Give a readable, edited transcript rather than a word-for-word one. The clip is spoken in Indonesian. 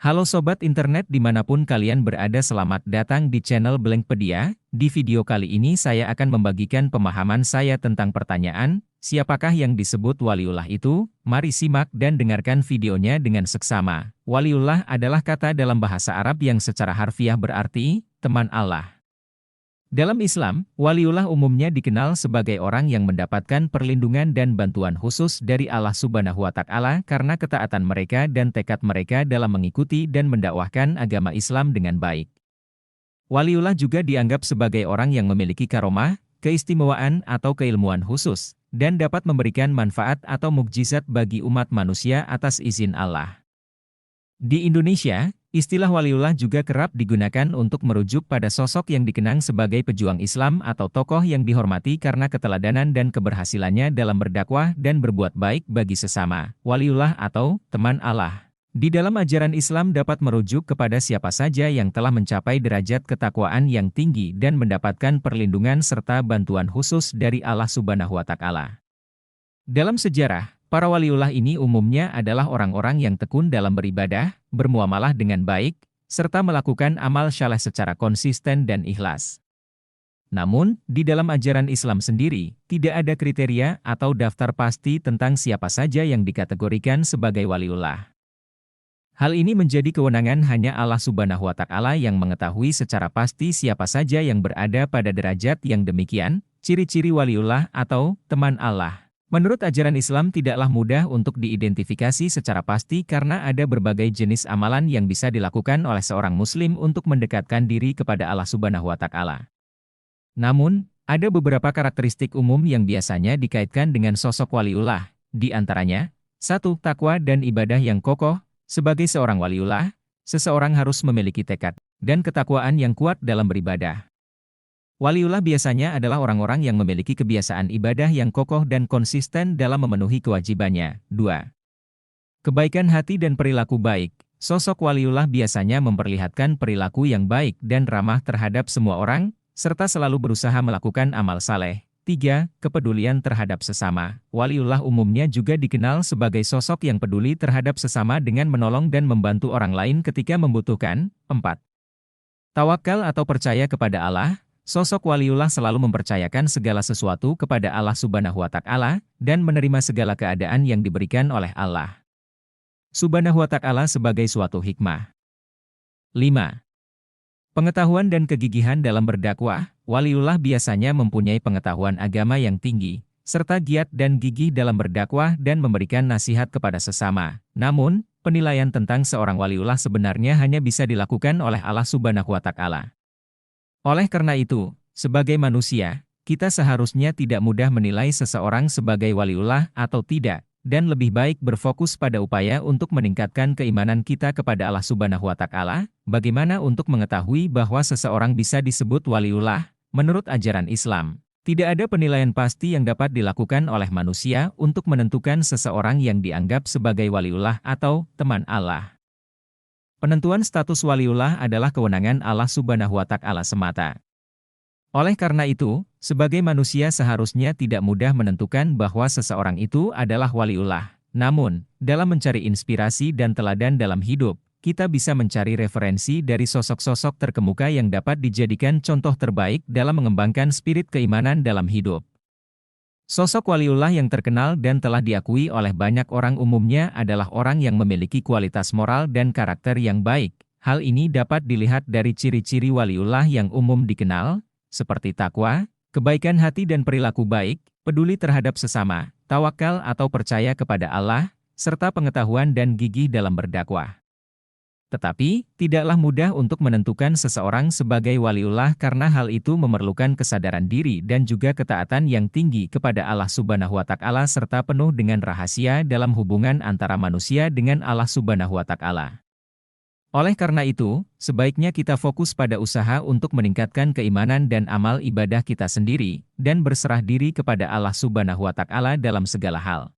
Halo Sobat Internet dimanapun kalian berada, selamat datang di channel Blankpedia. Di video kali ini saya akan membagikan pemahaman saya tentang pertanyaan, siapakah yang disebut waliullah itu? Mari simak dan dengarkan videonya dengan seksama. Waliullah adalah kata dalam bahasa Arab yang secara harfiah berarti, teman Allah. Dalam Islam, waliullah umumnya dikenal sebagai orang yang mendapatkan perlindungan dan bantuan khusus dari Allah Subhanahu wa Ta'ala karena ketaatan mereka dan tekad mereka dalam mengikuti dan mendakwahkan agama Islam dengan baik. Waliullah juga dianggap sebagai orang yang memiliki karomah, keistimewaan atau keilmuan khusus, dan dapat memberikan manfaat atau mukjizat bagi umat manusia atas izin Allah. Di Indonesia, istilah waliullah juga kerap digunakan untuk merujuk pada sosok yang dikenang sebagai pejuang Islam atau tokoh yang dihormati karena keteladanan dan keberhasilannya dalam berdakwah dan berbuat baik bagi sesama. Waliullah atau teman Allah di dalam ajaran Islam dapat merujuk kepada siapa saja yang telah mencapai derajat ketakwaan yang tinggi dan mendapatkan perlindungan serta bantuan khusus dari Allah Subhanahu wa Ta'ala. Dalam sejarah, para waliullah ini umumnya adalah orang-orang yang tekun dalam beribadah, bermuamalah dengan baik, serta melakukan amal saleh secara konsisten dan ikhlas. Namun, di dalam ajaran Islam sendiri, tidak ada kriteria atau daftar pasti tentang siapa saja yang dikategorikan sebagai waliullah. Hal ini menjadi kewenangan hanya Allah Subhanahu wa Ta'ala yang mengetahui secara pasti siapa saja yang berada pada derajat yang demikian. Ciri-ciri waliullah atau teman Allah menurut ajaran Islam tidaklah mudah untuk diidentifikasi secara pasti karena ada berbagai jenis amalan yang bisa dilakukan oleh seorang muslim untuk mendekatkan diri kepada Allah Subhanahu wa Ta'ala. Namun, ada beberapa karakteristik umum yang biasanya dikaitkan dengan sosok waliullah, di antaranya, 1. Takwa dan ibadah yang kokoh. Sebagai seorang waliullah, seseorang harus memiliki tekad dan ketakwaan yang kuat dalam beribadah. Waliullah biasanya adalah orang-orang yang memiliki kebiasaan ibadah yang kokoh dan konsisten dalam memenuhi kewajibannya. 2. Kebaikan hati dan perilaku baik. Sosok waliullah biasanya memperlihatkan perilaku yang baik dan ramah terhadap semua orang, serta selalu berusaha melakukan amal saleh. 3. Kepedulian terhadap sesama. Waliullah umumnya juga dikenal sebagai sosok yang peduli terhadap sesama dengan menolong dan membantu orang lain ketika membutuhkan. 4. Tawakal atau percaya kepada Allah. Sosok waliullah selalu mempercayakan segala sesuatu kepada Allah Subhanahu wa Ta'ala dan menerima segala keadaan yang diberikan oleh Allah Subhanahu wa Ta'ala sebagai suatu hikmah. 5. Pengetahuan dan kegigihan dalam berdakwah. Waliullah biasanya mempunyai pengetahuan agama yang tinggi, serta giat dan gigih dalam berdakwah dan memberikan nasihat kepada sesama. Namun, penilaian tentang seorang waliullah sebenarnya hanya bisa dilakukan oleh Allah Subhanahu wa Ta'ala. Oleh karena itu, sebagai manusia, kita seharusnya tidak mudah menilai seseorang sebagai waliullah atau tidak, dan lebih baik berfokus pada upaya untuk meningkatkan keimanan kita kepada Allah Subhanahu wa Ta'ala. Bagaimana untuk mengetahui bahwa seseorang bisa disebut waliullah? Menurut ajaran Islam, tidak ada penilaian pasti yang dapat dilakukan oleh manusia untuk menentukan seseorang yang dianggap sebagai waliullah atau teman Allah. Penentuan status waliullah adalah kewenangan Allah Subhanahu wa Ta'ala semata. Oleh karena itu, sebagai manusia seharusnya tidak mudah menentukan bahwa seseorang itu adalah waliullah. Namun, dalam mencari inspirasi dan teladan dalam hidup, kita bisa mencari referensi dari sosok-sosok terkemuka yang dapat dijadikan contoh terbaik dalam mengembangkan spirit keimanan dalam hidup. Sosok waliullah yang terkenal dan telah diakui oleh banyak orang umumnya adalah orang yang memiliki kualitas moral dan karakter yang baik. Hal ini dapat dilihat dari ciri-ciri waliullah yang umum dikenal, seperti takwa, kebaikan hati dan perilaku baik, peduli terhadap sesama, tawakal atau percaya kepada Allah, serta pengetahuan dan gigih dalam berdakwah. Tetapi, tidaklah mudah untuk menentukan seseorang sebagai waliullah karena hal itu memerlukan kesadaran diri dan juga ketaatan yang tinggi kepada Allah Subhanahu wa Ta'ala serta penuh dengan rahasia dalam hubungan antara manusia dengan Allah Subhanahu wa Ta'ala. Oleh karena itu, sebaiknya kita fokus pada usaha untuk meningkatkan keimanan dan amal ibadah kita sendiri, dan berserah diri kepada Allah Subhanahu wa Ta'ala dalam segala hal.